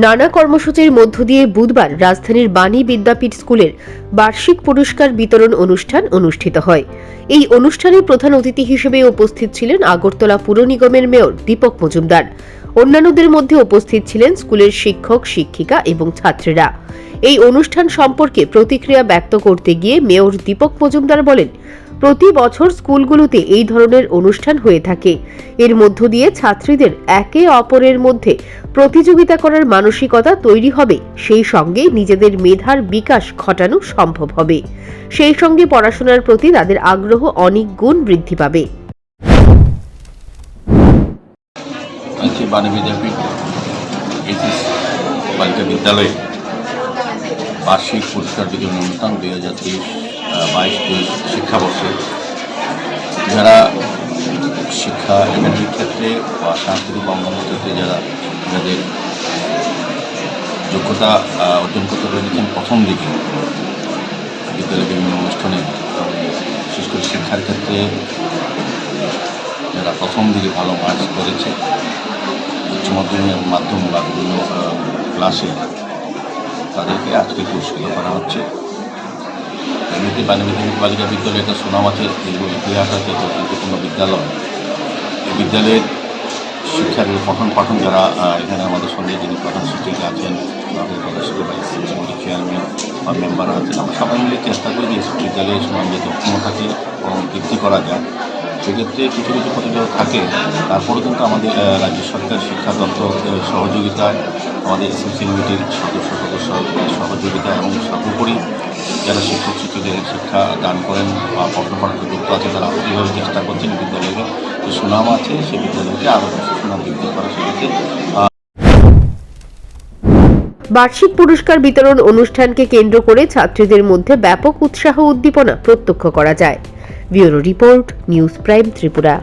নানা কর্মসূচির মধ্য দিয়ে বুধবার রাজধানীর বাণী বিদ্যাপীঠ স্কুলের বার্ষিক পুরস্কার বিতরণ অনুষ্ঠান অনুষ্ঠিত হয়। এই অনুষ্ঠানে প্রধান অতিথি হিসেবে উপস্থিত ছিলেন আগরতলা পুর নিগমের মেয়র দীপক মজুমদার। অন্যান্যদের মধ্যে উপস্থিত ছিলেন স্কুলের শিক্ষক, শিক্ষিকা এবং ছাত্রীরা। এই অনুষ্ঠান সম্পর্কে প্রতিক্রিয়া ব্যক্ত করতে গিয়ে মেয়র দীপক মজুমদার বলেন, প্রতি বছর স্কুলগুলোতে এই ধরনের অনুষ্ঠান হয়ে থাকে। এর মধ্য দিয়ে ছাত্রীদের একে অপরের মধ্যে প্রতিযোগিতা করার মানসিকতা তৈরি হবে, সেই সঙ্গে নিজেদের মেধার বিকাশ ঘটানো সম্ভব হবে। সেই সঙ্গে পড়াশোনার প্রতি তাদের আগ্রহ অনেক গুণ বৃদ্ধি পাবে। বাণী বিদ্যাপীঠ এইচএস বালিকা বিদ্যালয়ে বার্ষিক পুরস্কার বিতরণ অনুষ্ঠান 2023-22 শিক্ষাবর্ষে যারা শিক্ষা একাডেমিক ক্ষেত্রে বা সাংস্কৃতিক অঙ্গনের ক্ষেত্রে যাদের যোগ্যতা অর্জন করতে পেরেছেন প্রথম দিকে বিদ্যালয়ের বিভিন্ন অনুষ্ঠানে, বিশেষ করে শিক্ষার ক্ষেত্রে যারা প্রথম দিকে ভালো মার্কস করেছে উচ্চ মাধ্যমিক এবং মাধ্যমিক বা বিভিন্ন ক্লাসে, তাদেরকে আজকে পুরস্কৃত করা হচ্ছে। এমনিতে বাণী বিদ্যাপীঠ বালিকা বিদ্যালয় একটা সুনাম আছে, দীর্ঘ ইতিহাস আছে, গুরুত্বপূর্ণ বিদ্যালয়। এই বিদ্যালয়ের শিক্ষার পঠন পাঠন যারা এখানে আমাদের সঙ্গে যিনি প্রধান শিক্ষিকা আছেন, আমাদের প্রধান শিক্ষক চেয়ারম্যান বা মেম্বার আছেন, আমরা সবাই মিলে চেষ্টা করি যে বিদ্যালয়ের সুনাম যাতে অক্ষুণ্ণ থাকে এবং বৃদ্ধি করা যায়। সেক্ষেত্রে কিছু কিছু প্রতিযোগিতা থাকে, তারপরে কিন্তু আমাদের রাজ্য সরকার শিক্ষা দপ্তরের সহযোগিতায়, আমাদের এসএমসি কমিটির সদস্য সহযোগিতা এবং সর্বোপরি যারা শিক্ষক শিক্ষকদের শিক্ষা দান করেন বা পঠন পাঠনে যুক্ত আছে, তারা এইভাবে চেষ্টা করছেন বিদ্যালয়ের যে সুনাম আছে সেই বিদ্যালয়কে আরও সুনাম বৃদ্ধি করা। সেক্ষেত্রে বার্ষিক পুরস্কার বিতরণ অনুষ্ঠানকে কেন্দ্র করে ছাত্রীদের মধ্যে ব্যাপক উৎসাহ উদ্দীপনা প্রত্যক্ষ করা যায়। Bureau report, news prime Tripura.